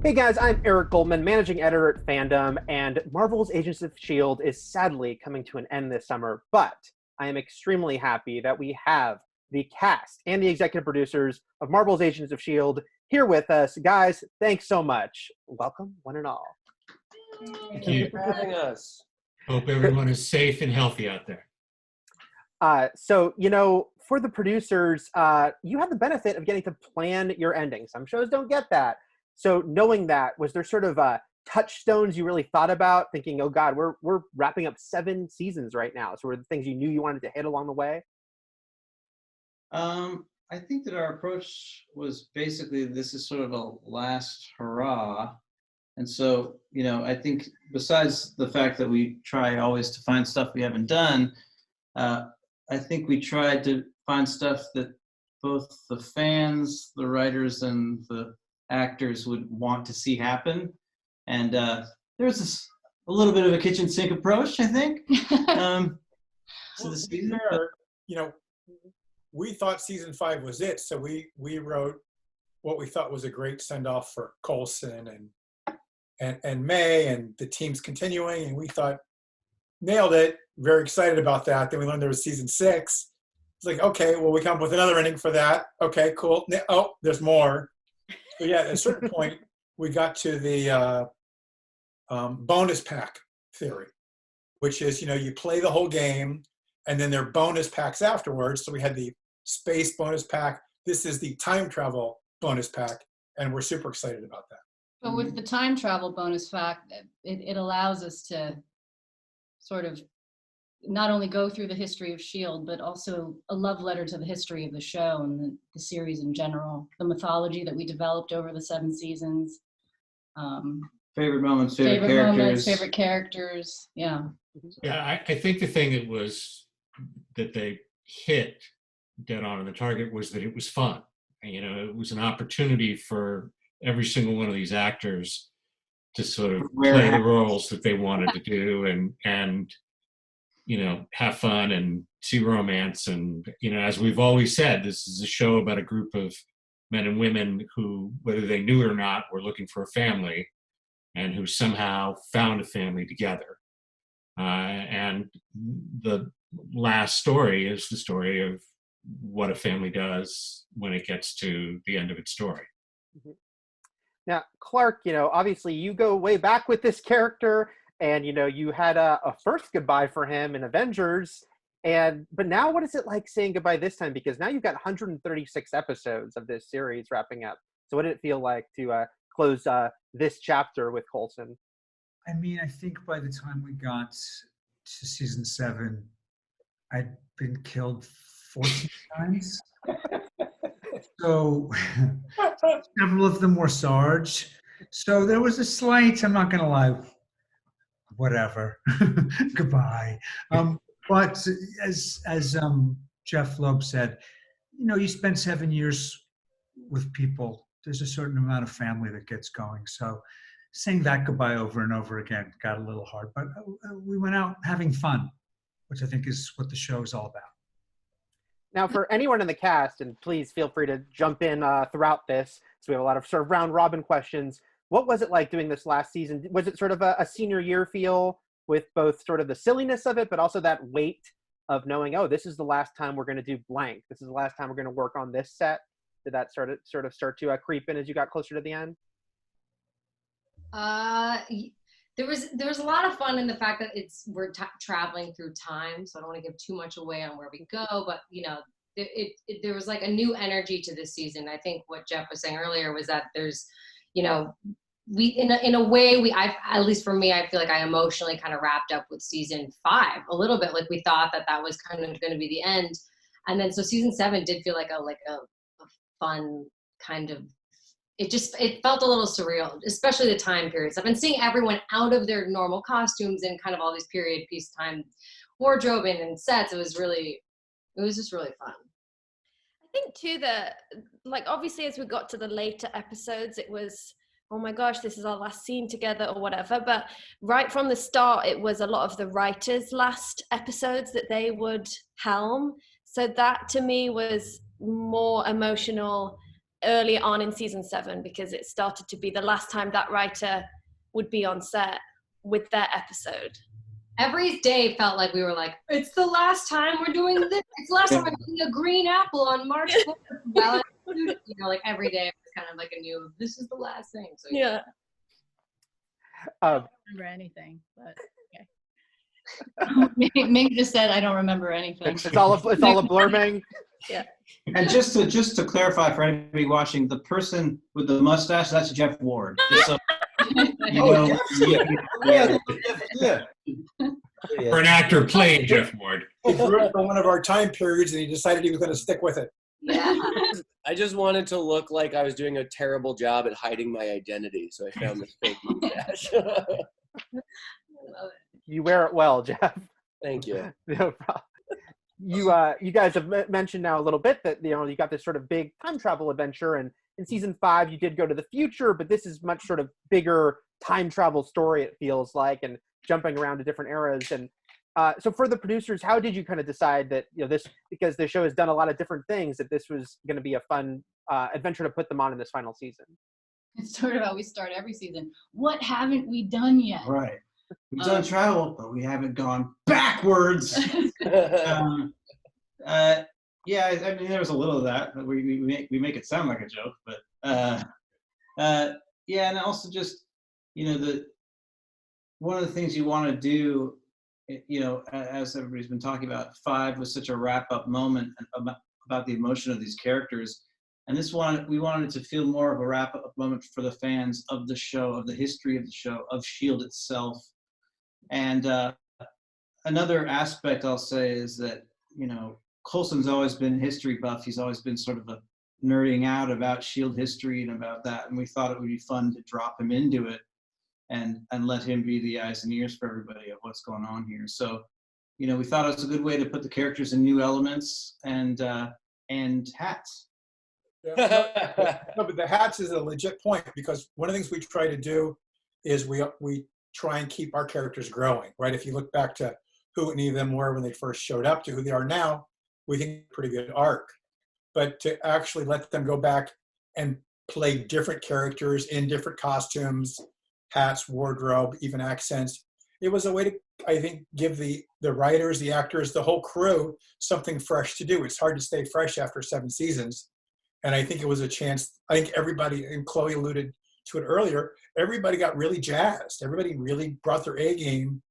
Hey guys, I'm Eric Goldman, managing editor at Fandom, and Marvel's Agents of S.H.I.E.L.D. is sadly coming to an end this summer, but I am extremely happy that we have the cast and the executive producers of Marvel's Agents of S.H.I.E.L.D. here with us. Guys, thanks so much. Welcome, one and all. Thank you for having us. Hope everyone is safe and healthy out there. For the producers, you have the benefit of getting to plan your ending. Some shows don't get that. So knowing that, was there sort of touchstones you really thought about, thinking, oh God, we're wrapping up 7 seasons right now. So were the things you knew you wanted to hit along the way? I think that our approach was basically, this is sort of a last hurrah. And so, I think besides the fact that we try always to find stuff we haven't done, I think we tried to find stuff that both the fans, the writers, and the actors would want to see happen. And there was a little bit of a kitchen sink approach, I think, to the season. We thought season 5 was it, so we wrote what we thought was a great send-off for Coulson and May, and the team's continuing, and we thought, nailed it, very excited about that. Then we learned there was season 6. It's like, okay, well, we come up with another ending for that. Okay, cool. Oh, there's more. So yeah, at a certain point, we got to the bonus pack theory, which is, you play the whole game, and then there are bonus packs afterwards. So we had the space bonus pack. This is the time travel bonus pack, and we're super excited about that. But with the time travel bonus fact, it allows us to sort of not only go through the history of S.H.I.E.L.D., but also a love letter to the history of the show and the series in general, the mythology that we developed over the 7 seasons. Favorite moments, favorite characters, yeah. Yeah, I think the thing that they hit dead on the target was that it was fun. It was an opportunity for every single one of these actors to sort of play the roles that they wanted to do and have fun and see romance. And, as we've always said, this is a show about a group of men and women who, whether they knew it or not, were looking for a family and who somehow found a family together. And the last story is the story of what a family does when it gets to the end of its story. Mm-hmm. Now, Clark, obviously you go way back with this character, and, you had a first goodbye for him in Avengers. But now what is it like saying goodbye this time? Because now you've got 136 episodes of this series wrapping up. So what did it feel like to close this chapter with Coulson? I mean, I think by the time we got to season 7, I'd been killed 14 times. So several of them were Sarge. So there was a slight, I'm not going to lie, whatever, goodbye. But as Jeff Loeb said, you spend 7 years with people, there's a certain amount of family that gets going. So saying that goodbye over and over again got a little hard, but we went out having fun, which I think is what the show is all about. Now, for anyone in the cast, and please feel free to jump in throughout this, so we have a lot of sort of round robin questions. What was it like doing this last season? Was it sort of a senior year feel with both sort of the silliness of it, but also that weight of knowing, oh, this is the last time we're going to do blank. This is the last time we're going to work on this set. Did that sort of start to creep in as you got closer to the end? There was a lot of fun in the fact that we're traveling through time, so I don't want to give too much away on where we go, but there was like a new energy to this season. I think what Jeff was saying earlier was that there's, we in a way at least for me, I feel like I emotionally kind of wrapped up with season 5 a little bit. Like we thought that was kind of going to be the end, and then so season 7 did feel like a fun kind of. It felt a little surreal, especially the time periods. I've been seeing everyone out of their normal costumes and kind of all these period piece time wardrobing and sets. It was just really fun. I think too obviously as we got to the later episodes, it was, oh my gosh, this is our last scene together or whatever. But right from the start, it was a lot of the writers' last episodes that they would helm. So that to me was more emotional early on in season 7, because it started to be the last time that writer would be on set with their episode. Every day felt like we were like, it's the last time we're doing this. It's the last time we're doing a green apple on March 4th. Well, you know, like every day it was kind of like a new, this is the last thing. So Yeah. I don't remember anything, but okay. Ming just said, I don't remember anything. It's all a blurbing. Yeah. And just to clarify for anybody watching, the person with the mustache, that's Jeff Ward. Just so you know, Yeah. For an actor playing Jeff Ward. He grew up in one of our time periods, and he decided he was going to stick with it. Yeah. I just wanted to look like I was doing a terrible job at hiding my identity, so I found this fake mustache. You wear it well, Jeff. Thank you. No problem. You guys have mentioned now a little bit that, you know, you got this sort of big time travel adventure, and in season 5 you did go to the future, but this is much sort of bigger time travel story, it feels like, and jumping around to different eras. And so for the producers, how did you kind of decide that, you know, this, because the show has done a lot of different things, that this was going to be a fun adventure to put them on in this final season? It's sort of how we start every season. What haven't we done yet? right. We've done travel, but we haven't gone backwards. Yeah, I mean, there was a little of that. We make it sound like a joke, but yeah, and also just, you know, one of the things you want to do, you know, as everybody's been talking about, 5 was such a wrap-up moment about the emotion of these characters, and we wanted it to feel more of a wrap-up moment for the fans of the show, of the history of the show, of S.H.I.E.L.D. itself. And another aspect I'll say is that, you know, Coulson's always been a history buff. He's always been sort of a nerding out about S.H.I.E.L.D. history and about that, and we thought it would be fun to drop him into it and let him be the eyes and ears for everybody of what's going on here. So, you know, we thought it was a good way to put the characters in new elements and hats. Yeah. No, but the hats is a legit point, because one of the things we try to do is we try and keep our characters growing, right? If you look back to who any of them were when they first showed up to who they are now, we think pretty good arc. But to actually let them go back and play different characters in different costumes, hats, wardrobe, even accents, it was a way to, I think, give the writers, the actors, the whole crew something fresh to do. It's hard to stay fresh after 7 seasons. And I think it was a chance. I think everybody, and Chloe alluded to it earlier, everybody got really jazzed. Everybody really brought their A game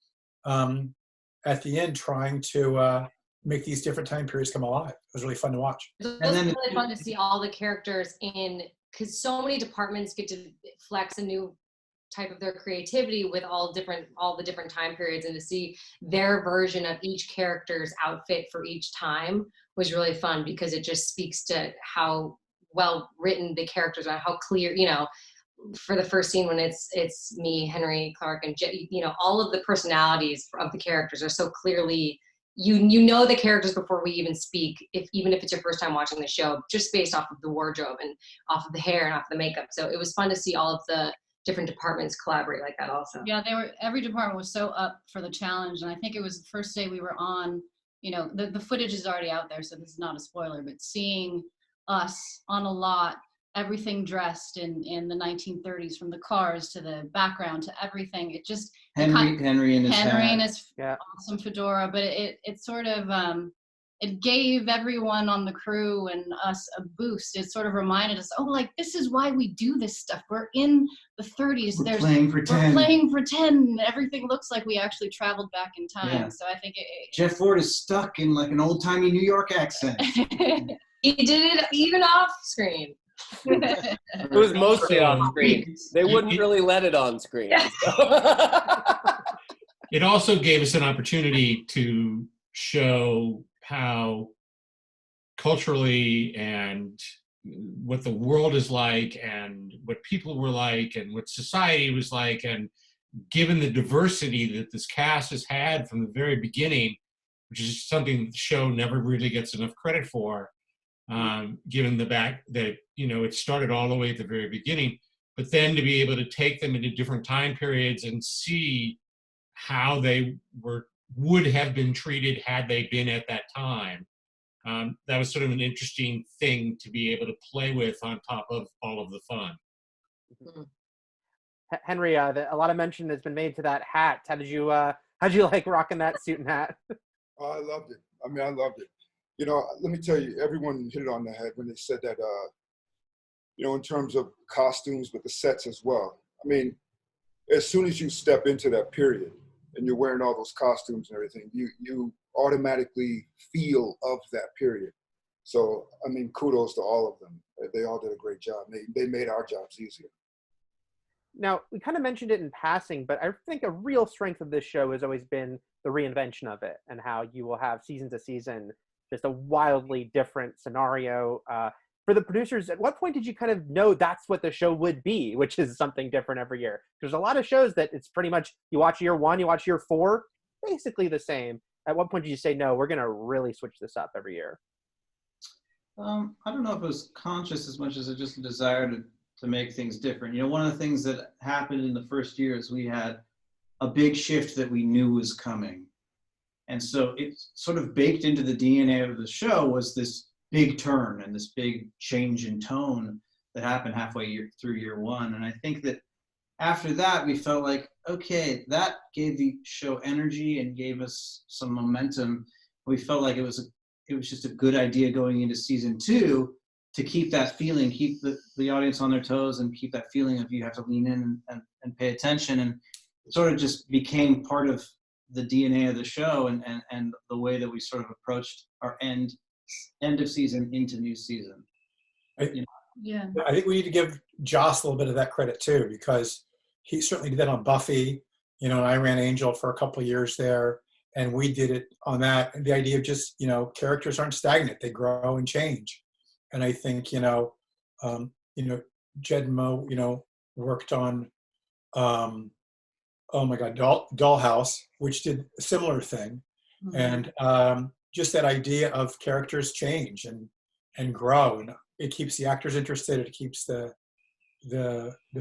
at the end, trying to make these different time periods come alive. It was really fun to watch. It was really fun to see all the characters in, because so many departments get to flex a new type of their creativity with all the different time periods, and to see their version of each character's outfit for each time was really fun, because it just speaks to how well written the characters are, how clear, you know, for the first scene when it's me, Henry, Clark, and you know, all of the personalities of the characters are so clearly, you know, the characters before we even speak, even if it's your first time watching the show, just based off of the wardrobe and off of the hair and off the makeup. So it was fun to see all of the different departments collaborate like that also. Yeah, every department was so up for the challenge, and I think it was the first day we were on, you know, the footage is already out there, so this is not a spoiler, but seeing us on a lot, everything dressed in the 1930s, from the cars to the background to everything, it just Henry and his awesome fedora, but it sort of it gave everyone on the crew and us a boost. It sort of reminded us, oh, like, this is why we do this stuff. We're in the 30s. We're playing pretend. We're playing pretend. Everything looks like we actually traveled back in time. Yeah. So I think Jeff Ford is stuck in like an old-timey New York accent. He did it even off screen. It was mostly off screen. They wouldn't really let it on screen. So. It also gave us an opportunity to show how culturally and what the world is like and what people were like and what society was like, and given the diversity that this cast has had from the very beginning, which is something the show never really gets enough credit for, given the fact that, you know, it started all the way at the very beginning, but then to be able to take them into different time periods and see how they would have been treated had they been at that time, that was sort of an interesting thing to be able to play with on top of all of the fun. Henry, a lot of mention has been made to that hat. How'd you like rocking that suit and hat? Oh, I loved it. I mean, I loved it. You know, let me tell you, everyone hit it on the head when they said that, you know, in terms of costumes, but the sets as well. I mean, as soon as you step into that period and you're wearing all those costumes and everything, you automatically feel of that period. So, I mean, kudos to all of them. They all did a great job. They made our jobs easier. Now, we kind of mentioned it in passing, but I think a real strength of this show has always been the reinvention of it and how you will have season to season just a wildly different scenario. For the producers, at what point did you kind of know that's what the show would be, which is something different every year? There's a lot of shows that it's pretty much, you watch year 1, you watch year 4, basically the same. At what point did you say, no, we're going to really switch this up every year? I don't know if it was conscious as much as it just a desire to make things different. You know, one of the things that happened in the first year is we had a big shift that we knew was coming. And so it sort of baked into the DNA of the show was this big turn and this big change in tone that happened halfway through year 1. And I think that after that, we felt like, okay, that gave the show energy and gave us some momentum. We felt like it was just a good idea going into season 2 to keep that feeling, keep the audience on their toes and keep that feeling of you have to lean in and pay attention. And it sort of just became part of the DNA of the show and the way that we sort of approached our end of season into new season. Yeah. I think we need to give Joss a little bit of that credit too, because he certainly did that on Buffy. You know, and I ran Angel for a couple of years there, and we did it on that. And the idea of just, you know, characters aren't stagnant; they grow and change. And I think, you know, Jed Mo, you know, worked on, oh my God, Dollhouse, which did a similar thing. Mm-hmm. And just that idea of characters change and grow, and it keeps the actors interested. It keeps the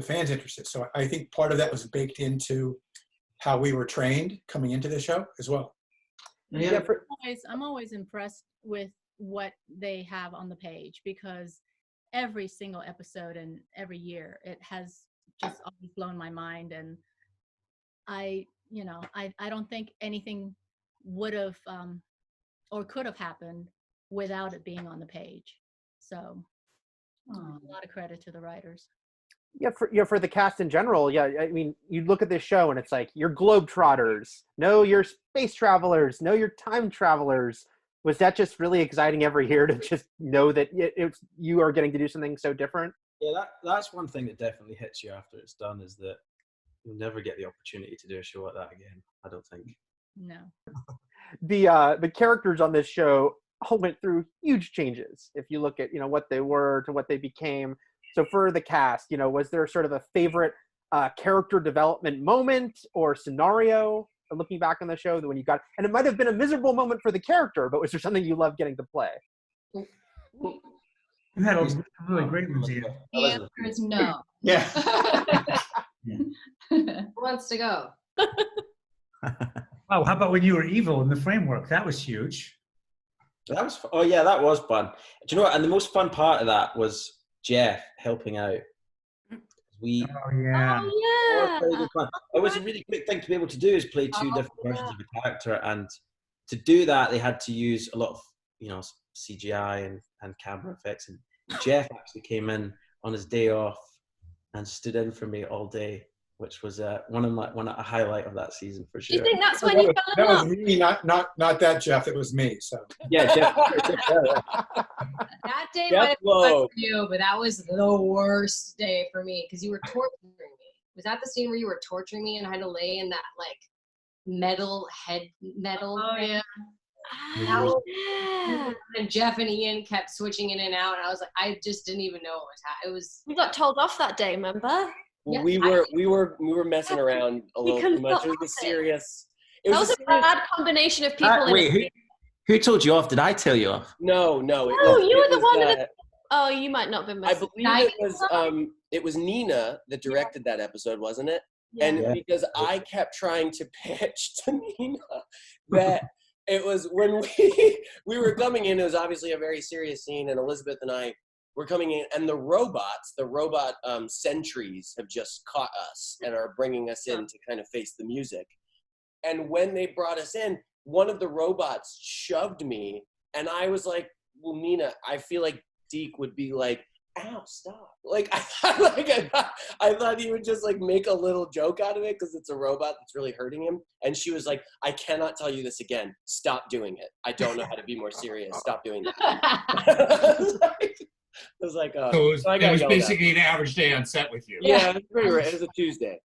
fans interested. So I think part of that was baked into how we were trained coming into the show as well. Yeah, I'm always impressed with what they have on the page, because every single episode and every year it has just always blown my mind. And I don't think anything would have or could have happened without it being on the page. So a lot of credit to the writers. Yeah, for the cast in general, yeah. I mean, you look at this show and it's like, you're globetrotters. No, you're space travelers. No, you're time travelers. Was that just really exciting every year to just know that you are getting to do something so different? Yeah, that's one thing that definitely hits you after it's done, is that you'll never get the opportunity to do a show like that again, I don't think. No. The characters on this show all went through huge changes. If you look at, you know, what they were to what they became. So for the cast, you know, was there sort of a favorite character development moment or scenario looking back on the show that when you got, and it might have been a miserable moment for the character, but was there something you loved getting to play? You had a really great ones here. The answer is no. Yeah. Who wants to go? Oh, how about when you were evil in the framework? That was huge. That was that was fun. Do you know what? And the most fun part of that was Jeff helping out. It was a really quick thing to be able to do, is play two different versions of a character, and to do that they had to use a lot of, you know, CGI and camera effects. And Jeff actually came in on his day off and stood in for me all day, which was a highlight of that season for sure. Do you think that's when you fell in love? That was me, not that Jeff. It was me. So yeah, Jeff. That day might have been fun for you, but that was the worst day for me because you were torturing me. Was that the scene where you were torturing me and I had to lay in that like metal? Oh yeah. And Jeff and Ian kept switching in and out, and I was like, I just didn't even know what was happening. It was. We got told off that day, remember? Well, we were messing around a little too much. It was serious. That was a bad combination of people. Wait, who told you off? Did I tell you off? No. You were the one in the. Oh, you might not have been messing. I believe it was Nina that directed that episode, wasn't it? Yeah. And because I kept trying to pitch to Nina that It was when we were coming in. It was obviously a very serious scene, and Elizabeth and I were coming in, and the robot sentries have just caught us and are bringing us in to kind of face the music. And when they brought us in, one of the robots shoved me, and I was like, "Well, Nina, I feel like Deke would be like, ow, stop!" Like I thought he would just like make a little joke out of it because it's a robot that's really hurting him. And she was like, "I cannot tell you this again. Stop doing it. I don't know how to be be more serious. Stop doing that." I was like, oh. So I it got was yelled at. basically an average day on set with you. Yeah, it's pretty right. It was a Tuesday.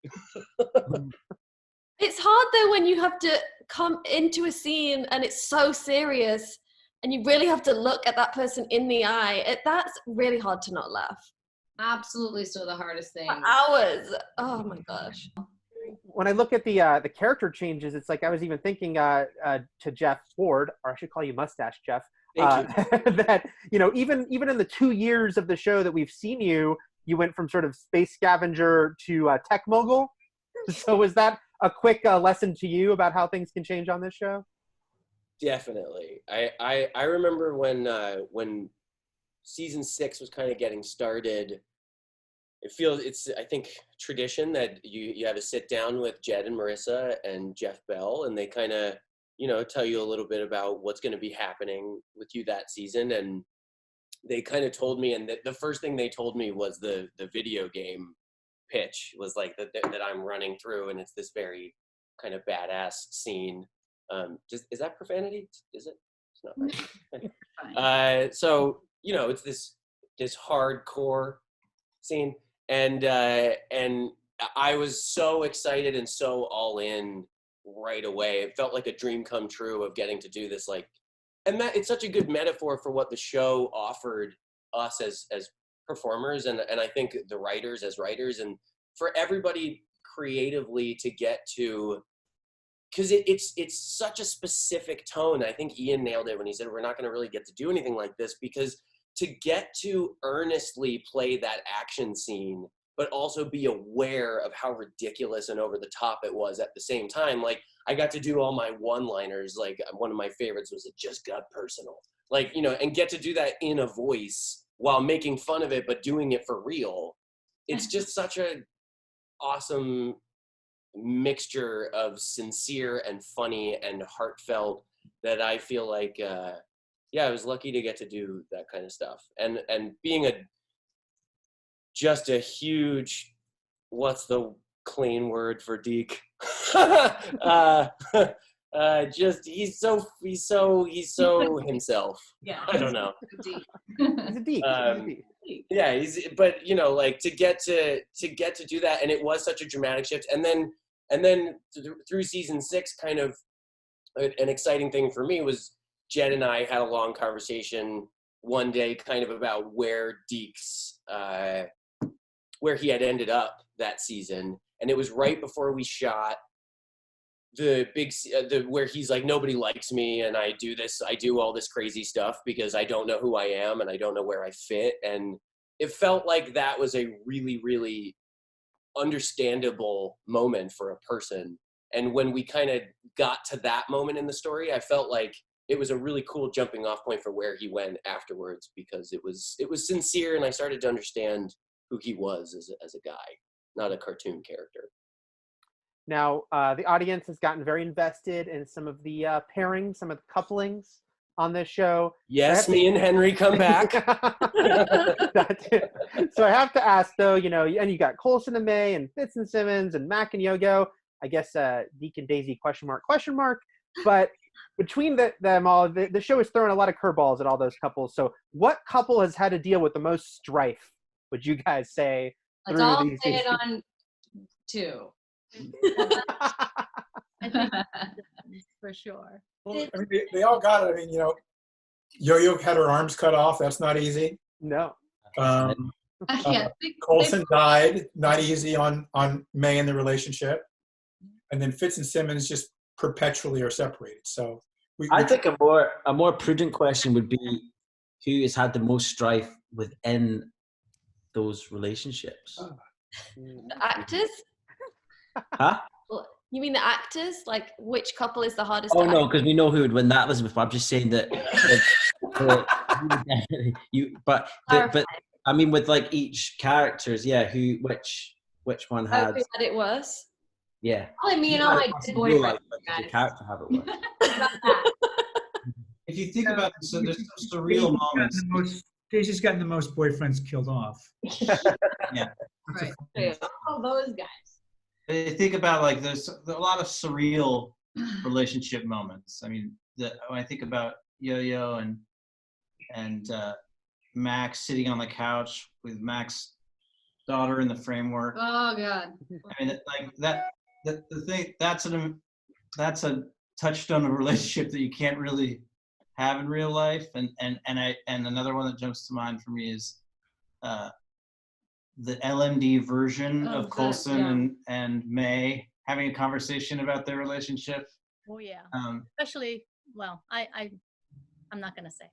It's hard though when you have to come into a scene and it's so serious and you really have to look at that person in the eye. That's really hard to not laugh. Absolutely, still the hardest thing. For hours. Oh my gosh. When I look at the character changes, it's like I was even thinking to Jeff Ford, or I should call you Mustache Jeff. Thank you. That even in the 2 years of the show that we've seen you went from sort of space scavenger to tech mogul. So was that a quick lesson to you about how things can change on this show? Definitely. I remember when season 6 was kind of getting started. It's I think tradition that you have a sit down with Jed and Marissa and Jeff Bell, and they kind of tell you a little bit about what's going to be happening with you that season. And they kind of told me, and the first thing they told me was the video game pitch was like that I'm running through, and it's this very kind of badass scene. Is that profanity? Is it? It's not right. So it's this hardcore scene, and I was so excited and so all in right away. It felt like a dream come true of getting to do this, and that it's such a good metaphor for what the show offered us as performers, and I think the writers as writers, and for everybody creatively to get to, because it's such a specific tone. I think Ian nailed it when he said we're not going to really get to do anything like this, because to get to earnestly play that action scene but also be aware of how ridiculous and over the top it was at the same time. Like, I got to do all my one-liners. Like, one of my favorites was, "It just got personal." Like, and get to do that in a voice while making fun of it, but doing it for real. It's just such a awesome mixture of sincere and funny and heartfelt that I feel like, I was lucky to get to do that kind of stuff. And being just a huge, what's the clean word for Deke? Just he's so himself. Yeah. I don't know. He's a Deke. Yeah, but like to get to do that, and it was such a dramatic shift. And then through season 6, kind of an exciting thing for me was Jed and I had a long conversation one day, kind of about where Deke's where he had ended up that season, and it was right before we shot the big where he's like, "Nobody likes me, and I do all this crazy stuff because I don't know who I am and I don't know where I fit." And it felt like that was a really, really understandable moment for a person. And when we kind of got to that moment in the story, I felt like it was a really cool jumping off point for where he went afterwards, because it was sincere, and I started to understand who he was as a guy, not a cartoon character. Now, the audience has gotten very invested in some of the pairings, some of the couplings on this show. Yes, me and Henry come back. So I have to ask, though, and you got Coulson and May, and Fitz and Simmons, and Mac and Yogo. I guess Deke and Daisy ? But between them all, the show is throwing a lot of curveballs at all those couples. So what couple has had to deal with the most strife, would you guys say? Let's all say it on 2. I think for sure. Well, I mean, they all got it. I mean, Yo-Yo had her arms cut off. That's not easy. No. Coulson died. Not easy on May and the relationship. And then Fitz and Simmons just perpetually are separated. So I think a more prudent question would be, who has had the most strife within those relationships? The actors? Huh? Well, You mean the actors? Like, which couple is the hardest Oh to no, act? because we know who would win that, Elizabeth. But I'm just saying that but I mean, with like each characters, yeah, which one Oh, had, who had it worse? yeah. Probably me and You all had my it possibly boyfriends, like, but does the guys. character have it worse? About that. If you think about it, so there's some surreal moments. Daisy's gotten the most boyfriends killed off. Yeah. Right. All those guys. But you think about like there's a lot of surreal relationship moments. I mean, when I think about Yo-Yo and Max sitting on the couch with Max's daughter in the framework. Oh God. I mean, like that. The thing that's a touchstone of a relationship that you can't really have in real life. And another one that jumps to mind for me is the LMD version of Coulson and May having a conversation about their relationship. Oh yeah. Especially, well, I'm not gonna say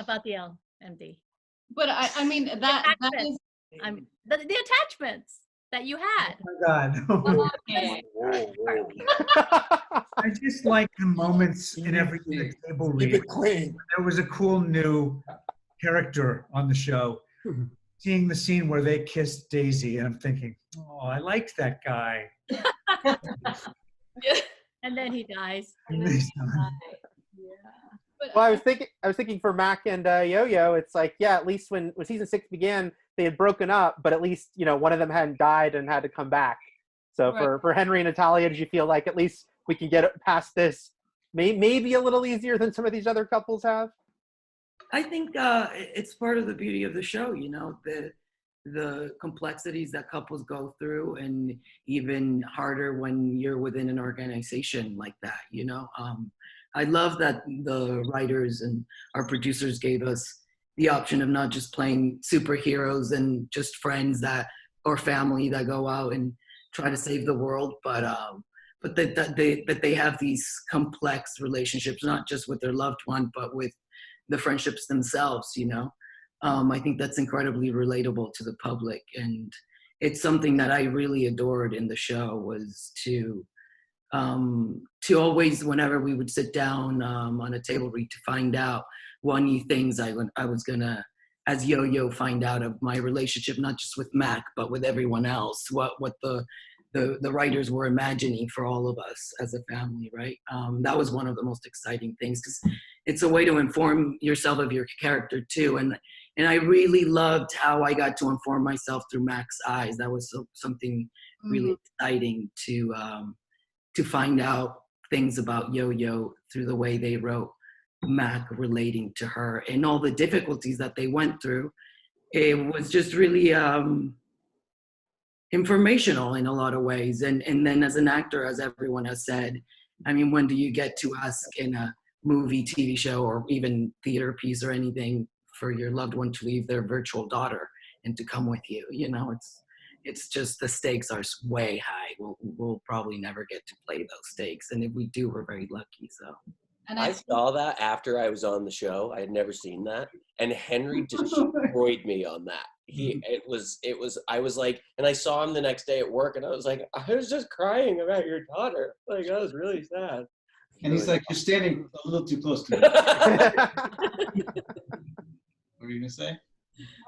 about the LMD. But I mean that is. I mean the attachments that you had. Oh my God. Okay. I just like the moments in every table read. Keep it clean. There was a cool new character on the show. Seeing the scene where they kissed Daisy, and I'm thinking, oh, I liked that guy. And then he dies. Well, I was thinking for Mac and Yo-Yo, it's like, yeah, at least when season 6 began, they had broken up, but at least, you know, one of them hadn't died and had to come back. So Right. for Henry and Natalia, did you feel like at least we can get past this maybe a little easier than some of these other couples have? I think it's part of the beauty of the show, you know, the complexities that couples go through, and even harder when you're within an organization like that, you know. I love that the writers and our producers gave us the option of not just playing superheroes and just friends or family that go out and try to save the world, but that they have these complex relationships, not just with their loved one, but with the friendships themselves, you know. I think that's incredibly relatable to the public, and it's something that I really adored in the show, was to always, whenever we would sit down on a table read, to find out what new things I was gonna, as Yo-Yo, find out of my relationship, not just with Mac, but with everyone else, what the writers were imagining for all of us as a family, right? That was one of the most exciting things, because it's a way to inform yourself of your character too. And I really loved how I got to inform myself through Mac's eyes. That was something really exciting to find out things about Yo-Yo through the way they wrote Mac relating to her and all the difficulties that they went through. It was just really informational in a lot of ways. And then as an actor, as everyone has said, I mean, when do you get to ask in a movie, TV show, or even theater piece or anything for your loved one to leave their virtual daughter and to come with you? You know, it's just, the stakes are way high. We'll probably never get to play those stakes. And if we do, we're very lucky, so. And I saw that after I was on the show. I had never seen that, and Henry destroyed me on that. It was I was like, and I saw him the next day at work, and I was like, I was just crying about your daughter. Like, that was really sad. And he's like, you're standing a little too close to me. What were you gonna say?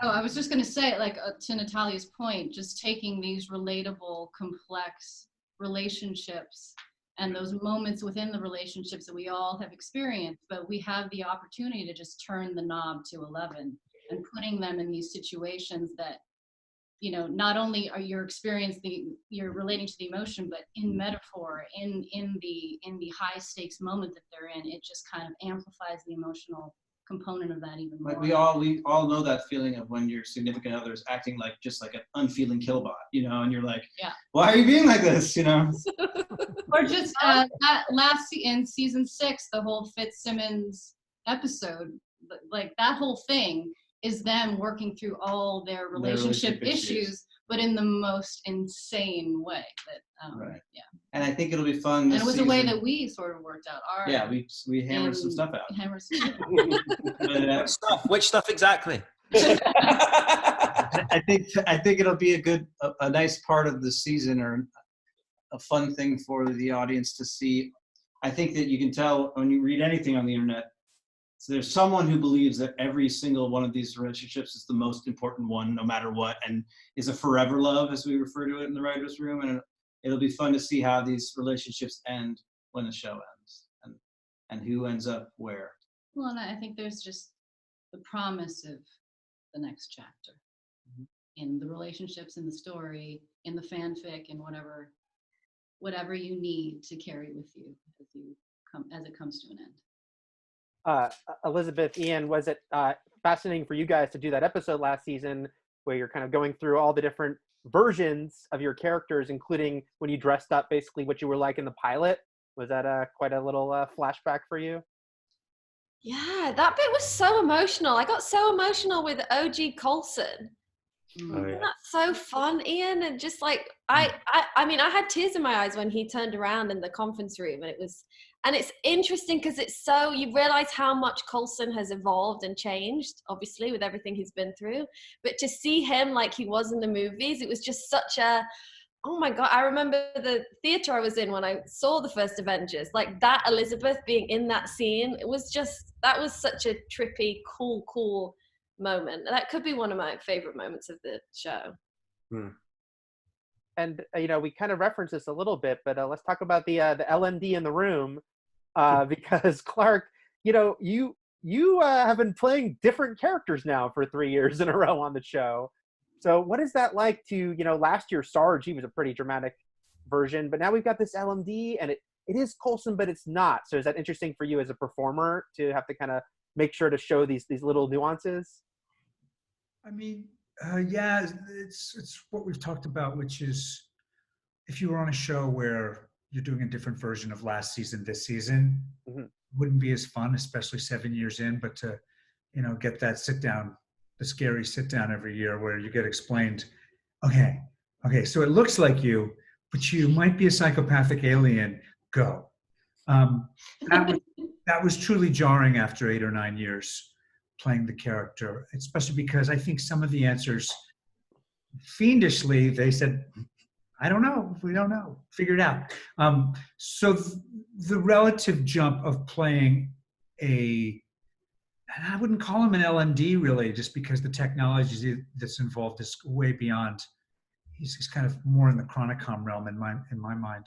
Oh, I was just going to say, like, to Natalia's point, just taking these relatable, complex relationships and those moments within the relationships that we all have experienced, but we have the opportunity to just turn the knob to 11 and putting them in these situations that, you know, not only are you're relating to the emotion, but in metaphor, in the high stakes moment that they're in, it just kind of amplifies the emotional component of that even more. Like we all know that feeling of when your significant other is acting like just like an unfeeling killbot, you know, and you're like, yeah, why are you being like this, you know? Or just that in season 6, the whole Fitzsimmons episode, like that whole thing is them working through all their relationship issues, but in the most insane way. That right. Yeah. And I think it'll be fun. And it was a way that we sort of worked out. Yeah, we hammered some stuff out. Which stuff exactly? I think it'll be a nice part of the season, or a fun thing for the audience to see. I think that you can tell when you read anything on the internet. So there's someone who believes that every single one of these relationships is the most important one, no matter what, and is a forever love, as we refer to it in the writers' room. And it'll be fun to see how these relationships end when the show ends, and who ends up where. Well, and I think there's just the promise of the next chapter in the relationships, in the story, in the fanfic, and whatever you need to carry with you as it comes to an end. Elizabeth, Ian, was it fascinating for you guys to do that episode last season where you're kind of going through all the different versions of your characters, including when you dressed up basically what you were like in the pilot? Was that quite a little flashback for you? Yeah, that bit was so emotional. I got so emotional with OG Coulson. Oh, yeah. That's so fun, Ian. And just like, I mean, I had tears in my eyes when he turned around in the conference room, and it's interesting because it's so, you realize how much Coulson has evolved and changed, obviously, with everything he's been through. But to see him like he was in the movies, it was just such a, oh my God. I remember the theater I was in when I saw the first Avengers, like that Elizabeth being in that scene. That was such a trippy, cool moment. That could be one of my favorite moments of the show. And we kind of referenced this a little bit, but let's talk about the LMD in the room, because Clark, you have been playing different characters now for 3 years in a row on the show. So what is that like to, last year Sarge, he was a pretty dramatic version, but now we've got this LMD, and it is Coulson, but it's not. So is that interesting for you as a performer to have to kind of make sure to show these little nuances? I mean, yeah, it's what we've talked about, which is if you were on a show where you're doing a different version of last season this season, it wouldn't be as fun, especially 7 years in, but to, get that sit down, the scary sit down every year where you get explained, okay, so it looks like you, but you might be a psychopathic alien, go. That was truly jarring after 8 or 9 years playing the character, especially because I think some of the answers, fiendishly, they said, I don't know, we don't know, figure it out. So the relative jump of playing and I wouldn't call him an LMD really, just because the technology that's involved is way beyond, he's kind of more in the Chronicom realm in my mind.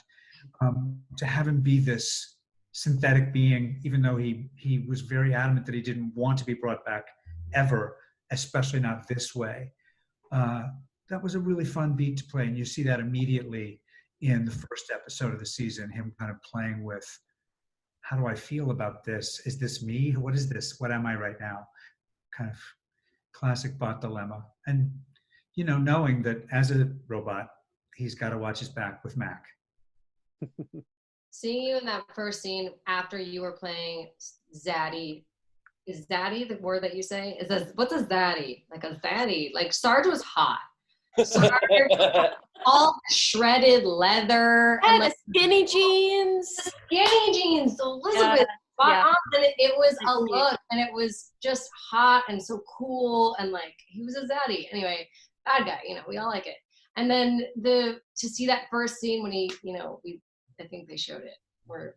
To have him be this synthetic being, even though he was very adamant that he didn't want to be brought back ever, especially not this way. That was a really fun beat to play, and you see that immediately in the first episode of the season, him kind of playing with, how do I feel about this? Is this me? What is this? What am I right now? Kind of classic bot dilemma. And, knowing that as a robot, he's got to watch his back with Mac. Seeing you in that first scene after you were playing Zaddy, is Zaddy the word that you say? What's a Zaddy? Like a Zaddy? Like Sarge was hot. Sarge, all shredded leather And like skinny jeans. Skinny jeans. So Elizabeth, spot on, and it was a look, and it was just hot and so cool, and like he was a Zaddy. Anyway, bad guy. We all like it. And then to see that first scene when he, I think they showed it where,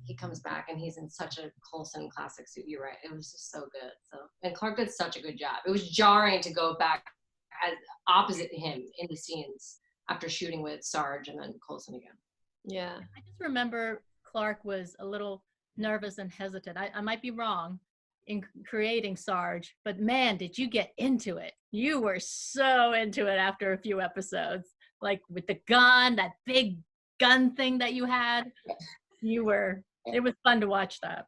he comes back and he's in such a Coulson classic suit. You're right. It was just so good. And Clark did such a good job. It was jarring to go back as opposite him in the scenes after shooting with Sarge and then Coulson again. Yeah. I just remember Clark was a little nervous and hesitant. I might be wrong in creating Sarge, but man, did you get into it. You were so into it after a few episodes, like with the gun, that big gun thing that you had. It was fun to watch that.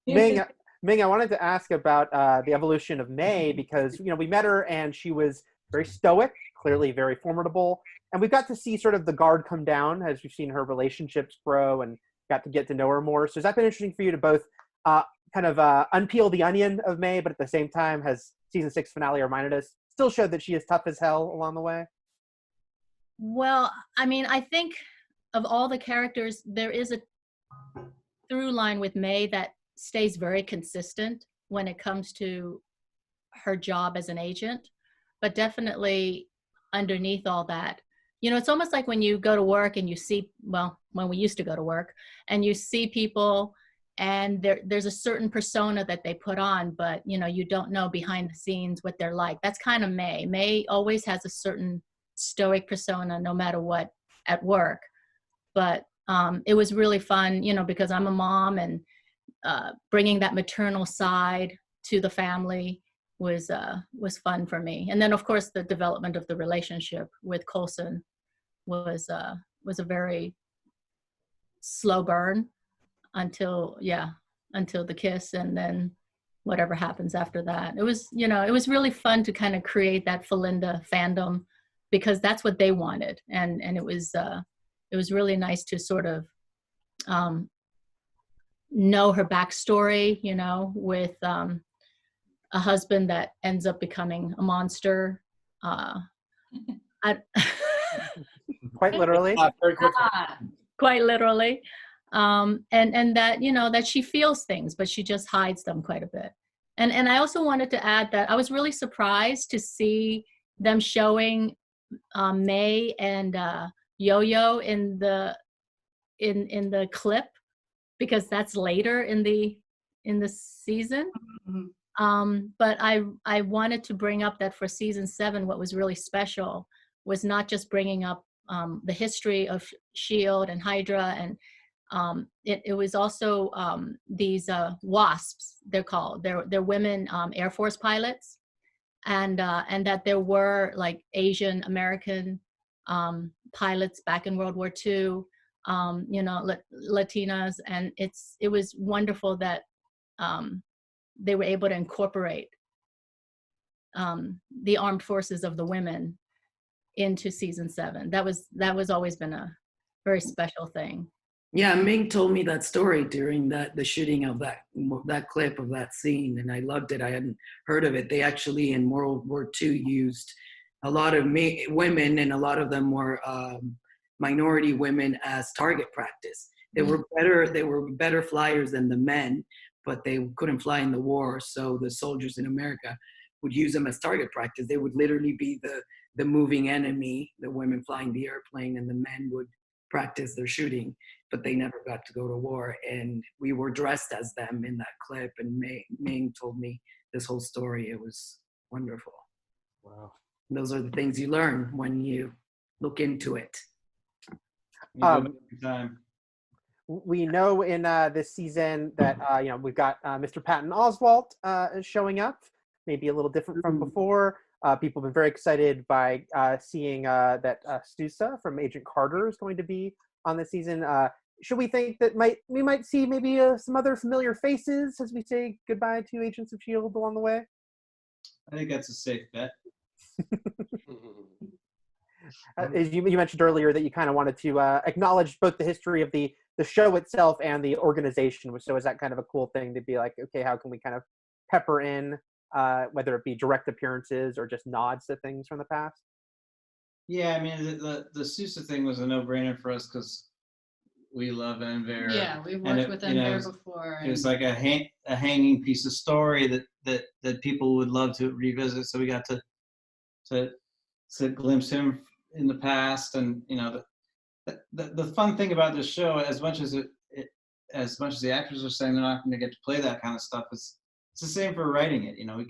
Ming, I wanted to ask about the evolution of May, because we met her and she was very stoic, clearly very formidable, and we got to see sort of the guard come down as we've seen her relationships grow and got to get to know her more. So has that been interesting for you to both kind of unpeel the onion of May, but at the same time, has season 6 finale reminded us, still showed that she is tough as hell along the way? Well, I mean, I think of all the characters, there is a through line with May that stays very consistent when it comes to her job as an agent. But definitely underneath all that, you know, it's almost like when you go to work and you see, well, when we used to go to work and you see people and there's a certain persona that they put on, but you know, you don't know behind the scenes what they're like. That's kind of May. May always has a certain stoic persona no matter what at work. But it was really fun, you know, because I'm a mom, and bringing that maternal side to the family was fun for me. And then of course the development of the relationship with Coulson was a very slow burn until the kiss, and then whatever happens after that. It was, you know, it was really fun to kind of create that Felinda fandom, because that's what they wanted, and it was really nice to sort of know her backstory, you know, with a husband that ends up becoming a monster. Quite literally. Very quickly. Quite literally. And that, you know, that she feels things, but she just hides them quite a bit. And I also wanted to add that I was really surprised to see them showing May and Yo-Yo in the clip, because that's later in the season. But I wanted to bring up that for season 7, what was really special was not just bringing up the history of S.H.I.E.L.D. and Hydra, and it was also these WASPs, they're called. They're women Air Force pilots, and that there were like Asian American pilots back in World War II, you know, Latinas, and it was wonderful that they were able to incorporate the armed forces of the women into season 7. That was always been a very special thing. Yeah, Ming told me that story during the shooting of that clip of that scene, and I loved it. I hadn't heard of it. They actually in World War II used a lot of women, and a lot of them were minority women as target practice. They were better flyers than the men, but they couldn't fly in the war. So the soldiers in America would use them as target practice. They would literally be the moving enemy, the women flying the airplane, and the men would practice their shooting, but they never got to go to war. And we were dressed as them in that clip. And Ming told me this whole story. It was wonderful. Wow. Those are the things you learn when you look into it. We know in this season that you know, we've got Mr. Patton Oswalt showing up, maybe a little different from before. People have been very excited by seeing that Stusa from Agent Carter is going to be on this season. Should we think that we might see maybe some other familiar faces as we say goodbye to Agents of S.H.I.E.L.D. along the way? I think that's a safe bet. As you mentioned earlier that you kind of wanted to acknowledge both the history of the show itself and the organization. So is that kind of a cool thing to be like, okay, how can we kind of pepper in, whether it be direct appearances or just nods to things from the past? Yeah, I mean, the Sousa thing was a no-brainer for us because we love Enver. Yeah, we've worked with Enver before. It was like a hanging piece of story that people would love to revisit. So we got to glimpse him in the past, and you know, the fun thing about this show, as much as the actors are saying they're not going to get to play that kind of stuff, it's the same for writing it. You know,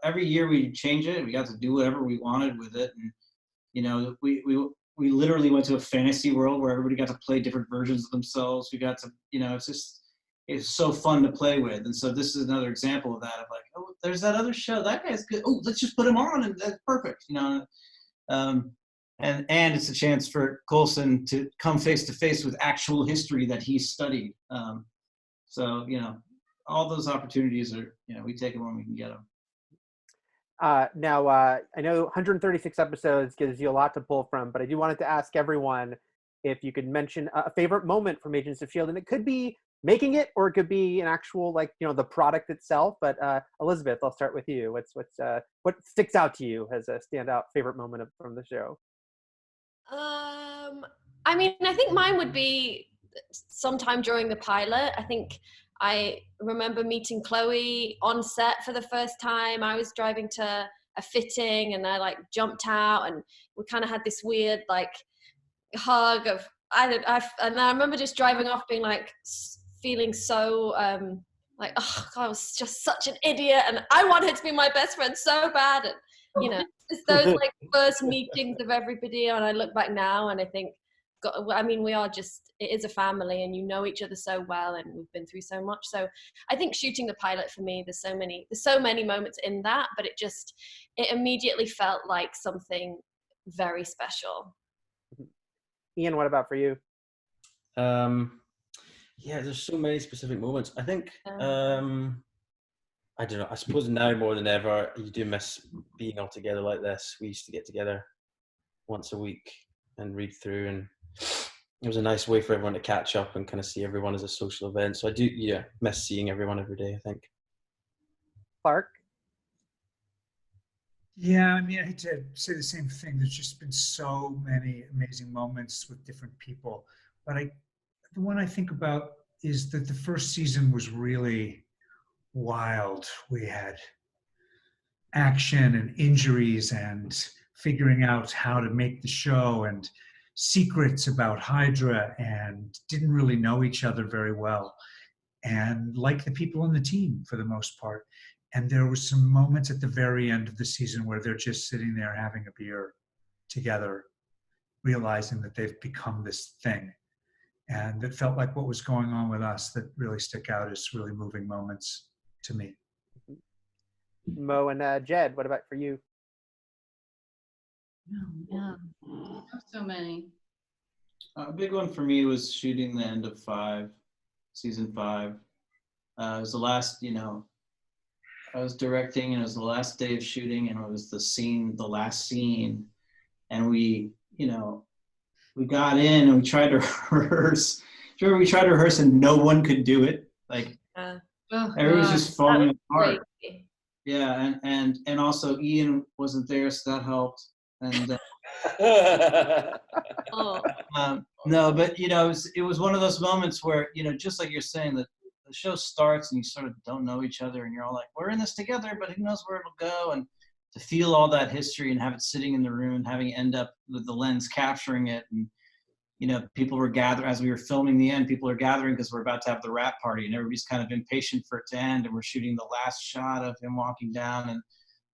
every year we change it. We got to do whatever we wanted with it, and you know, we literally went to a fantasy world where everybody got to play different versions of themselves. We got to, you know, it's so fun to play with. And so this is another example of that, of like, oh, there's that other show, that guy's good. Oh, let's just put him on, and that's perfect, you know. And it's a chance for Coulson to come face to face with actual history that he studied. So, you know, all those opportunities are, you know, we take them when we can get them. Now, I know 136 episodes gives you a lot to pull from, but I do wanted to ask everyone if you could mention a favorite moment from Agents of S.H.I.E.L.D. And it could be making it, or it could be an actual, like, you know, the product itself. But Elizabeth, I'll start with you. What sticks out to you as a standout favorite moment from the show? I mean, I think mine would be sometime during the pilot. I think I remember meeting Chloe on set for the first time. I was driving to a fitting, and I like jumped out, and we kind of had this weird like hug of and I remember just driving off being like feeling so like, oh God, I was just such an idiot, and I wanted to be my best friend so bad, and you know, it's those like first meetings of everybody, and I look back now and I think, God, I mean, we are just, it is a family, and you know each other so well, and we've been through so much. So I think shooting the pilot for me, there's so many moments in that, but it immediately felt like something very special. Ian, what about for you? Yeah, there's so many specific moments. I think, I don't know, I suppose now more than ever, you do miss being all together like this. We used to get together once a week and read through, and it was a nice way for everyone to catch up and kind of see everyone as a social event. So I do, miss seeing everyone every day, I think. Clark? Yeah, I mean, I hate to say the same thing. There's just been so many amazing moments with different people. But the one I think about is that the first season was really wild. We had action and injuries and figuring out how to make the show and secrets about Hydra, and didn't really know each other very well, and like the people on the team for the most part. And there were some moments at the very end of the season where they're just sitting there having a beer together, realizing that they've become this thing. And it felt like what was going on with us that really stick out as really moving moments to me. Mo and Jed, what about for you? Yeah, so many. A big one for me was shooting the end of season 5. It was the last, I was directing, and it was the last day of shooting, and it was the last scene. And we got in and we tried to rehearse. Sure, we tried to rehearse and no one could do it. Like everyone was just falling apart. Crazy. Yeah, and also Ian wasn't there, so that helped. And no, but it was one of those moments where just like you're saying, that the show starts and you sort of don't know each other, and you're all like, we're in this together, but who knows where it'll go. And to feel all that history and have it sitting in the room and having it end up with the lens capturing it, and people were gathering as we were filming the end. People are gathering because we're about to have the wrap party, and everybody's kind of impatient for it to end, and we're shooting the last shot of him walking down. And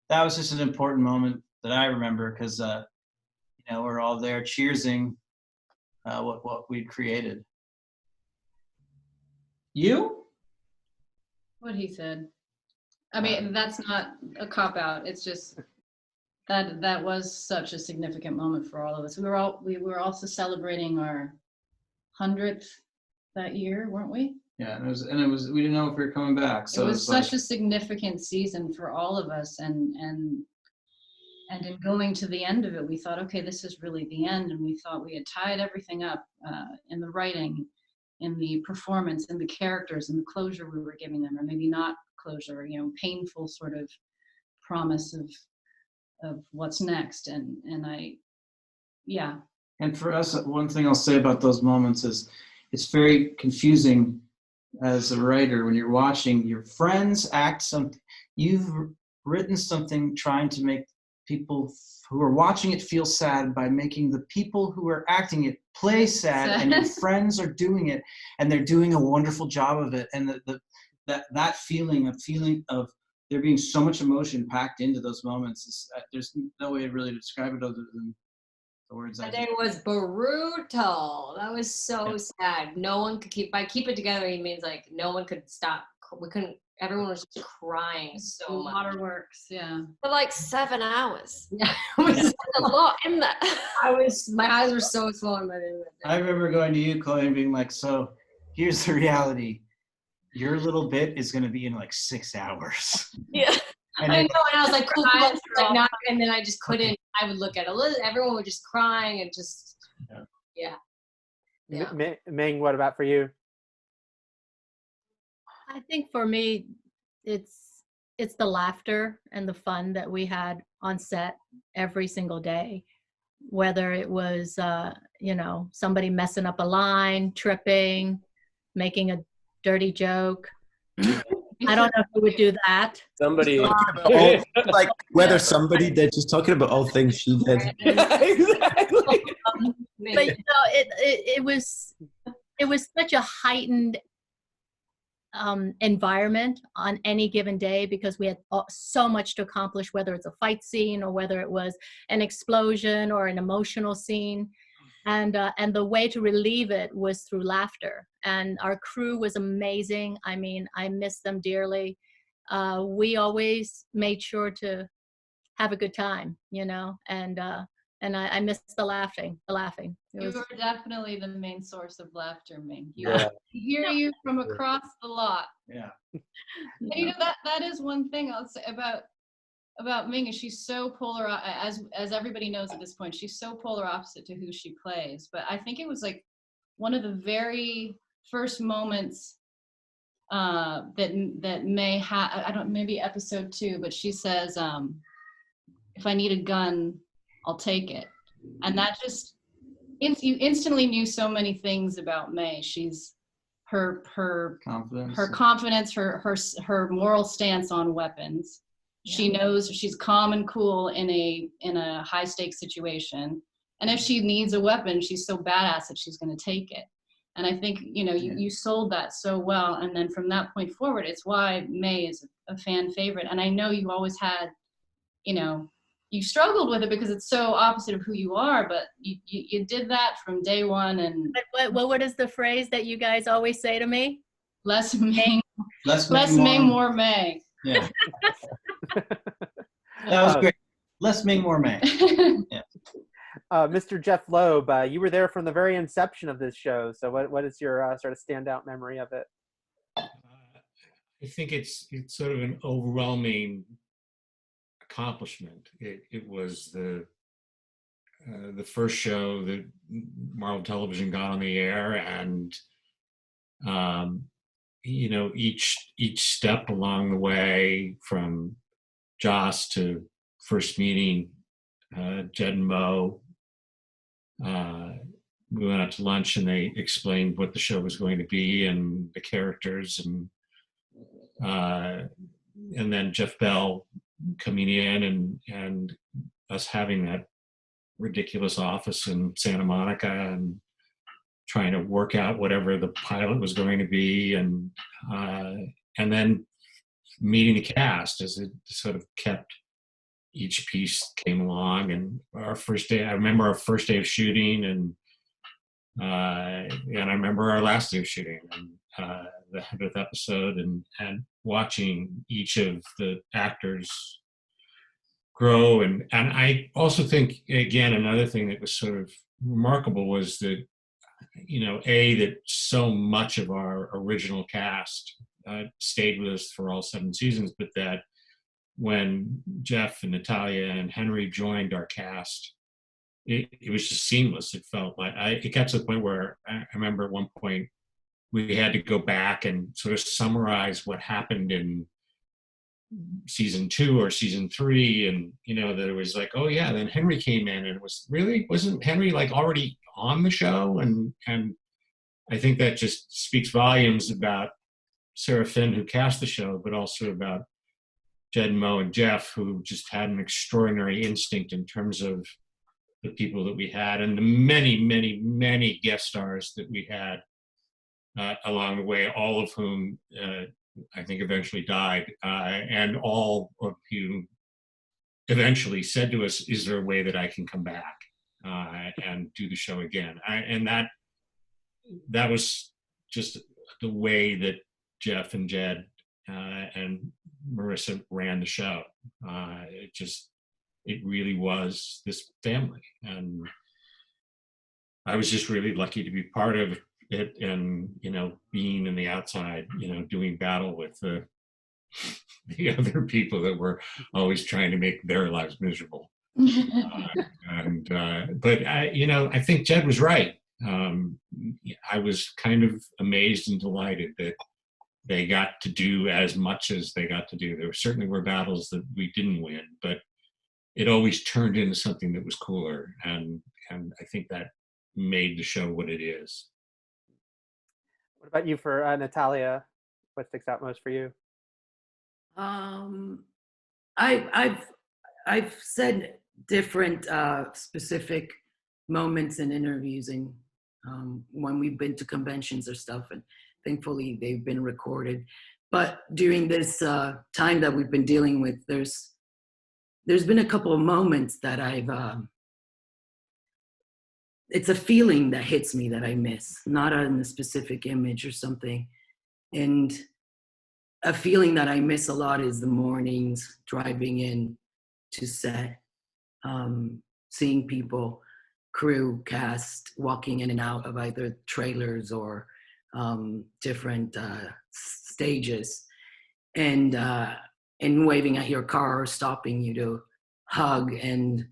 that was just an important moment that I remember, because we're all there cheersing what we'd created. You? What he said. I mean, that's not a cop-out. It's just that was such a significant moment for all of us. We were also celebrating our 100th that year, weren't we? Yeah, and it was we didn't know if we were coming back. So it was such a significant season for all of us, and in going to the end of it, we thought, okay, this is really the end, and we thought we had tied everything up in the writing, in the performance, in the characters, in the closure we were giving them, or maybe not closure, painful sort of promise of what's next. And And for us, one thing I'll say about those moments is it's very confusing as a writer when you're watching your friends act something. You've written something trying to make people who are watching it feel sad by making the people who are acting it play sad, and your friends are doing it, and they're doing a wonderful job of it. And that feeling of there being so much emotion packed into those moments is there's no way really to describe it other than the words. That day was brutal. That was so sad. No one could keep it together. He means like no one could stop. We couldn't. Everyone was just crying so much. Waterworks, yeah. For like 7 hours. Yeah, it was a lot in there. My eyes were so swollen by the end of the day. I remember going to you, Chloe, and being like, "So, here's the reality. Your little bit is going to be in like 6 hours." Yeah. And I know, and I was like, cool, like not, and then I just couldn't. I would look at it. Everyone was just crying and just, yeah. Ming, what about for you? I think for me, it's the laughter and the fun that we had on set every single day, whether it was somebody messing up a line, tripping, making a dirty joke, I don't know who would do that. Somebody. Like whether somebody did, just talking about all things she did. Exactly. But it was such a heightened environment on any given day because we had so much to accomplish, whether it's a fight scene or whether it was an explosion or an emotional scene. And the way to relieve it was through laughter. And our crew was amazing. I mean, I miss them dearly. We always made sure to have a good time, and I miss the laughing. You were definitely the main source of laughter, Ming. Yeah. Hear you from across the lot. Yeah. And, that is one thing I'll say about Ming is she's so polar, as everybody knows at this point, she's so polar opposite to who she plays. But I think it was like one of the very first moments that May had, I don't, maybe episode 2, but she says, if I need a gun, I'll take it. And that just, you instantly knew so many things about May. She's her confidence, her moral stance on weapons. She knows she's calm and cool in a high stakes situation. And if she needs a weapon, she's so badass that she's going to take it. And I think, you sold that so well. And then from that point forward, it's why May is a fan favorite. And I know you always had, you struggled with it because it's so opposite of who you are, but you did that from day one. And what is the phrase that you guys always say to me? Less May, Less May, more May. Yeah. That was great. Less Ming, more May. Yeah. Mr. Jeff Loeb, you were there from the very inception of this show. So what is your sort of standout memory of it? I think it's sort of an overwhelming accomplishment. It was the first show that Marvel Television got on the air, and each step along the way, from Joss to first meeting Jed and Mo, we went out to lunch and they explained what the show was going to be and the characters, and then Jeff Bell coming in and us having that ridiculous office in Santa Monica and trying to work out whatever the pilot was going to be, and then meeting the cast as it sort of kept, each piece came along. And our first day, I remember our first day of shooting, and I remember our last day of shooting, and the 100th episode, and watching each of the actors grow. And I also think, again, another thing that was sort of remarkable was that, that so much of our original cast stayed with us for all 7 seasons, but that when Jeff and Natalia and Henry joined our cast, it was just seamless. It felt like it got to the point where I remember at one point we had to go back and sort of summarize what happened in season 2 or season 3, and there was like, oh yeah, then Henry came in, and wasn't Henry like already on the show? And I think that just speaks volumes about Sarah Finn, who cast the show, but also about Jed, Mo, and Jeff, who just had an extraordinary instinct in terms of the people that we had, and the many, many, many guest stars that we had along the way, all of whom I think eventually died, and all of whom eventually said to us, is there a way that I can come back and do the show again? And that was just the way that Jeff and Jed and Marissa ran the show. It really was this family, and I was just really lucky to be part of it, and being in the outside, doing battle with the other people that were always trying to make their lives miserable. But I think Jed was right. I was kind of amazed and delighted that they got to do as much as they got to do. There certainly were battles that we didn't win, but it always turned into something that was cooler, and I think that made the show what it is. What about you, for Natalia? What sticks out most for you? I've I've said different specific moments in interviews and when we've been to conventions or stuff, and thankfully they've been recorded. But during this time that we've been dealing with, there's been a couple of moments that I've it's a feeling that hits me that I miss, not on a specific image or something. And a feeling that I miss a lot is the mornings driving in to set, seeing people, crew, cast, walking in and out of either trailers or different stages, and waving at your car or stopping you to hug, and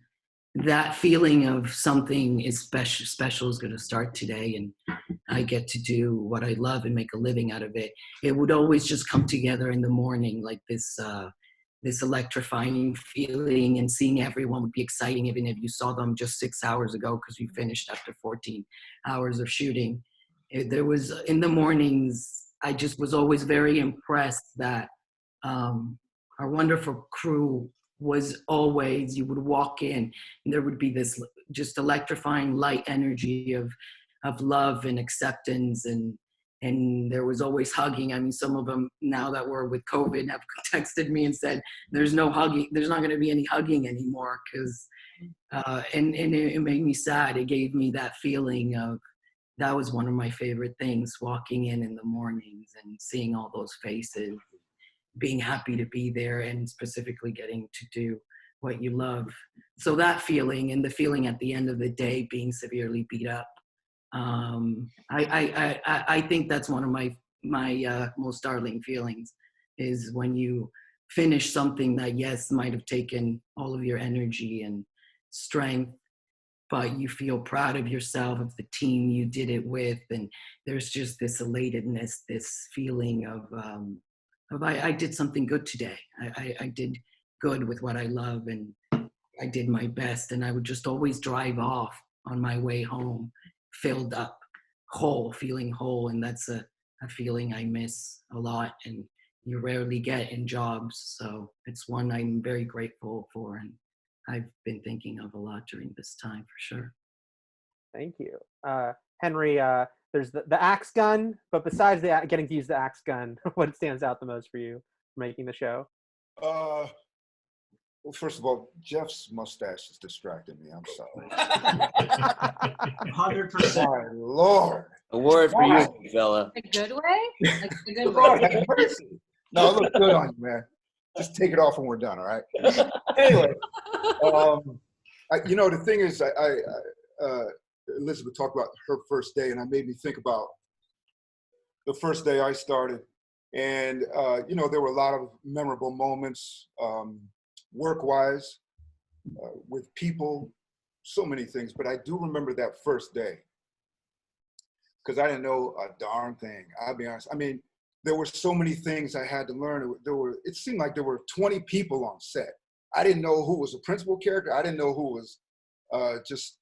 that feeling of something is special is going to start today, and I get to do what I love and make a living out of it. It would always just come together in the morning, like this electrifying feeling, and seeing everyone would be exciting, even if you saw them just 6 hours ago because you finished after 14 hours of shooting. There was, in the mornings, I just was always very impressed that our wonderful crew was always, you would walk in and there would be this just electrifying light energy of love and acceptance, and there was always hugging. I mean, some of them now that we're with COVID have texted me and said there's no hugging, there's not going to be any hugging anymore, because and it made me sad. It gave me that feeling of, that was one of my favorite things, walking in the mornings and seeing all those faces, being happy to be there, and specifically getting to do what you love. So that feeling, and the feeling at the end of the day being severely beat up, I think that's one of my most darling feelings, is when you finish something that, yes, might have taken all of your energy and strength, but you feel proud of yourself, of the team you did it with, and there's just this elatedness, this feeling of I did something good today. I did good with what I love, and I did my best. And I would just always drive off on my way home, filled up, whole, feeling whole. And that's a feeling I miss a lot, and you rarely get in jobs. So it's one I'm very grateful for, and I've been thinking of a lot during this time, for sure. Thank you. Henry, there's the axe gun, but besides getting to use the axe gun, what stands out the most for you making the show? Well, first of all, Jeff's mustache is distracting me. I'm sorry. 100%. My Lord. Award for you, big fella. A good way? Like a good Lord way. have mercy. No, it looks good on you, man. Just take it off when we're done, all right? Anyway, the thing is, Elizabeth talked about her first day, and it made me think about the first day I started. And, there were a lot of memorable moments, work-wise, with people, so many things. But I do remember that first day, because I didn't know a darn thing, I'll be honest. I mean, there were so many things I had to learn. It seemed like there were 20 people on set. I didn't know who was a principal character. I didn't know who was just,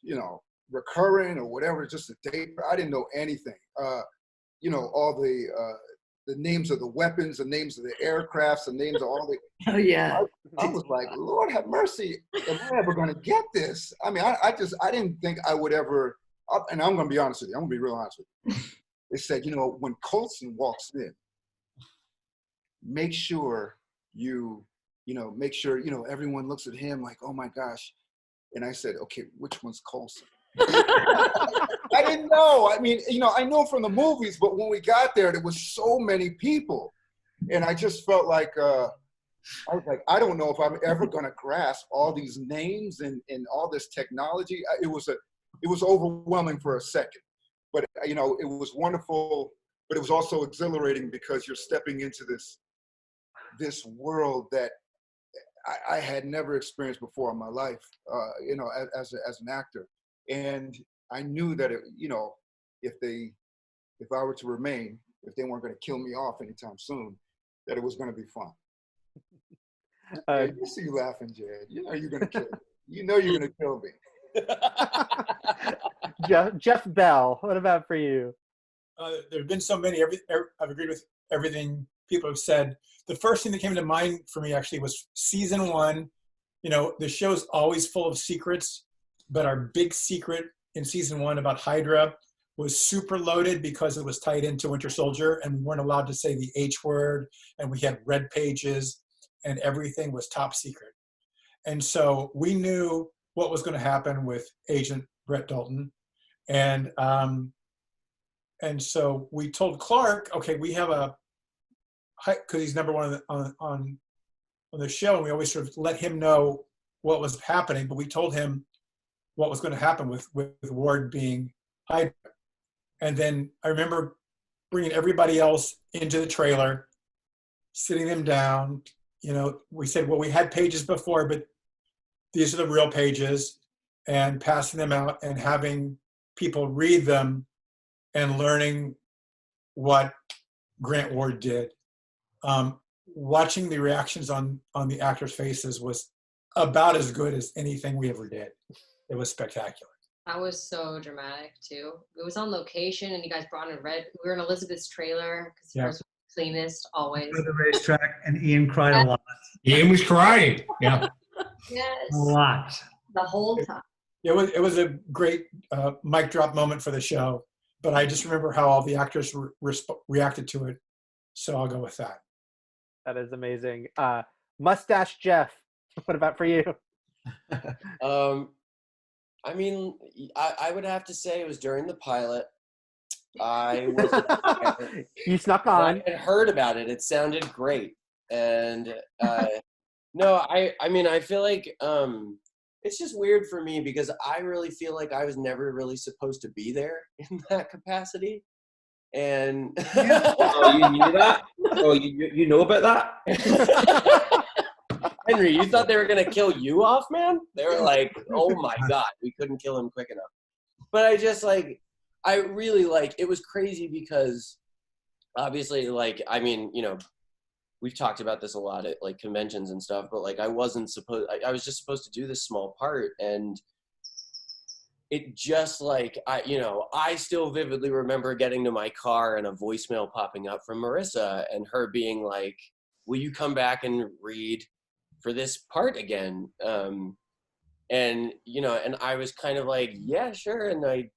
recurring or whatever, just a date. I didn't know anything. All the names of the weapons, the names of the aircrafts, the names of all the. Oh yeah. I was like, Lord have mercy, am I ever going to get this? I mean, I didn't think I would ever. And I'm going to be honest with you. I'm going to be real honest with you. They said, when Coulson walks in, make sure everyone looks at him like, oh my gosh. And I said, okay, which one's Coulson? I didn't know. I mean, I know from the movies, but when we got there was so many people. And I just felt like, I was like, I don't know if I'm ever going to grasp all these names and all this technology. It was overwhelming for a second, but it was wonderful, but it was also exhilarating because you're stepping into this world that I had never experienced before in my life, as an actor. And I knew that, if I were to remain, if they weren't going to kill me off anytime soon, that it was going to be fun. I see you laughing, Jed. You know you're going to kill me. You know you're going to kill me. Jeff Bell, what about for you? There have been so many. I've agreed with everything people have said. the first thing that came to mind for me actually was season 1. You know, the show's always full of secrets, but our big secret in season 1 about Hydra was super loaded because it was tied into Winter Soldier, and we weren't allowed to say the H word, and we had red pages, and everything was top secret. And so we knew what was going to happen with Agent Brett Dalton, and so we told Clark, okay, we have a, because he's number 1 on the show, and we always sort of let him know what was happening, but we told him what was going to happen with Ward being Hydra. And then I remember bringing everybody else into the trailer, sitting them down. You know, we said, well, we had pages before, but these are the real pages, and passing them out and having people read them and learning what Grant Ward did. Watching the reactions on the actors' faces was about as good as anything we ever did. It was spectacular. That was so dramatic too. It was on location, and you guys brought in red. We were in Elizabeth's trailer because hers was the cleanest always. To the racetrack, and Ian cried a lot. Ian was crying. Yeah. Yes. A lot. The whole time. It was a great mic drop moment for the show, but I just remember how all the actors reacted to it, so I'll go with that. That is amazing. Mustache Jeff, what about for you? I mean, I would have to say it was during the pilot. I was You snuck on. I had heard about it. It sounded great, and no, I mean, I feel like it's just weird for me because I really feel like I was never really supposed to be there in that capacity. And Oh, you knew that? Oh, you know about that? Henry, you thought they were gonna kill you off, man? They were like, oh my God, we couldn't kill him quick enough. But I really it was crazy because obviously, I mean, you know, we've talked about this a lot at like conventions and stuff, but like I was just supposed to do this small part, and it just I still vividly remember getting to my car and a voicemail popping up from Marissa and her being like, will you come back and read for this part again? And you know, and I was kind of like, yeah, sure. And I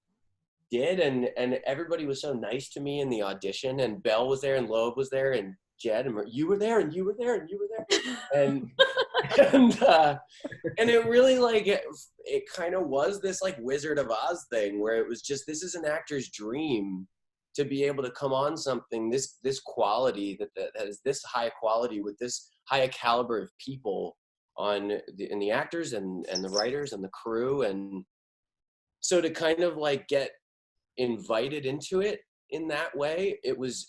did, and everybody was so nice to me in the audition, and Belle was there, and Loeb was there, and Jed, and you were there, and you were there, and you were there, and it really it kind of was this like Wizard of Oz thing where it was just, this is an actor's dream to be able to come on something this quality that is this high quality with this high a caliber of people in the actors and the writers and the crew, and so to kind of like get invited into it in that way, it was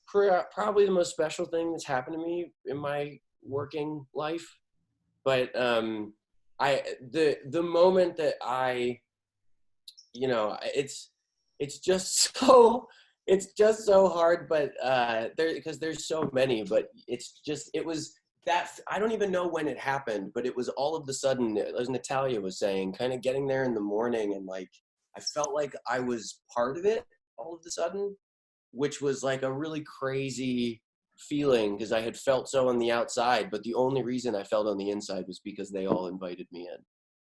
probably the most special thing that's happened to me in my working life. But the moment that I, you know, it's just so hard, but because there's so many, but it was that, I don't even know when it happened, but it was all of the sudden, as Natalia was saying, kind of getting there in the morning, and like I felt like I was part of it all of a sudden, which was like a really crazy feeling because I had felt so on the outside, but the only reason I felt on the inside was because they all invited me in.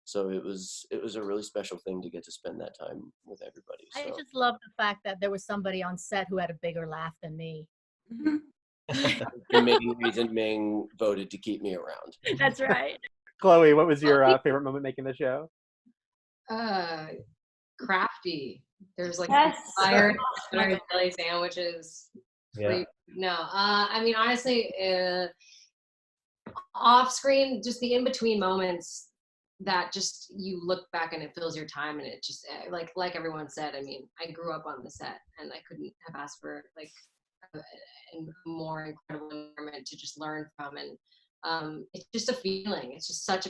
So it was a really special thing to get to spend that time with everybody. So. I just love the fact that there was somebody on set who had a bigger laugh than me. The main reason Ming voted to keep me around. That's right. Chloe, what was your favorite moment making the show? Crafty. There's like Yes. fire jelly sandwiches. Yeah. No, I mean, honestly, off screen, just the in-between moments that just you look back and it fills your time, and it just like everyone said, I mean, I grew up on the set and I couldn't have asked for like a more incredible environment to just learn from, and it's just a feeling. It's just this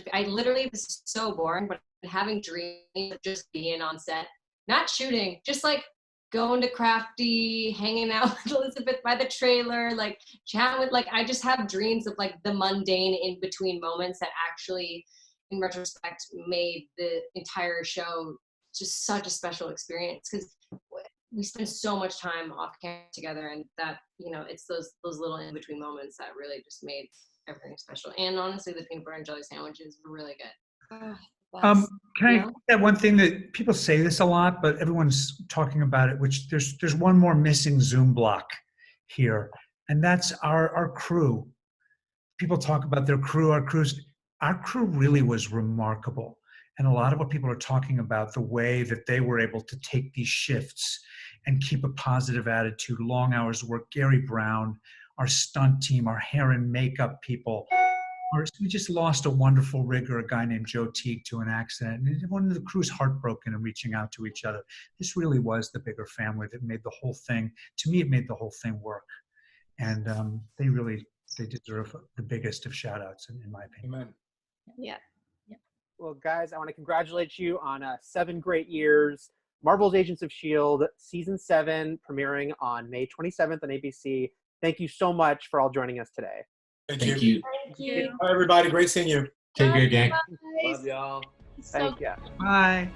is so boring, but having dreams of just being on set, not shooting, just like going to Crafty, hanging out with Elizabeth by the trailer, like chatting with, like, I just have dreams of like the mundane in between moments that actually in retrospect made the entire show just such a special experience. Because we spend so much time off camera together, and that, you know, it's those little in between moments that really just made everything special. And honestly, the peanut butter and jelly sandwiches were really good. Can I Yeah. add one thing that people say this a lot, but everyone's talking about it, which there's one more missing Zoom block here, and that's our crew. People talk about their crew, our crew really was remarkable. And a lot of what people are talking about, the way that they were able to take these shifts and keep a positive attitude, long hours of work. Gary Brown, our stunt team, our hair and makeup people. We just lost a wonderful rigger, a guy named Joe Teague, to an accident. And one of the crew's heartbroken and reaching out to each other. This really was the bigger family that made the whole thing, to me, it made the whole thing work. And they deserve the biggest of shout outs, in my opinion. Amen. Yeah. Well, guys, I want to congratulate you on 7 great years. Marvel's Agents of S.H.I.E.L.D. Season 7 premiering on May 27th on ABC. Thank you so much for all joining us today. Thank Thank you. you. Thank you. Bye, everybody. Great seeing you. Take care, gang. Love y'all. Thank you. Bye.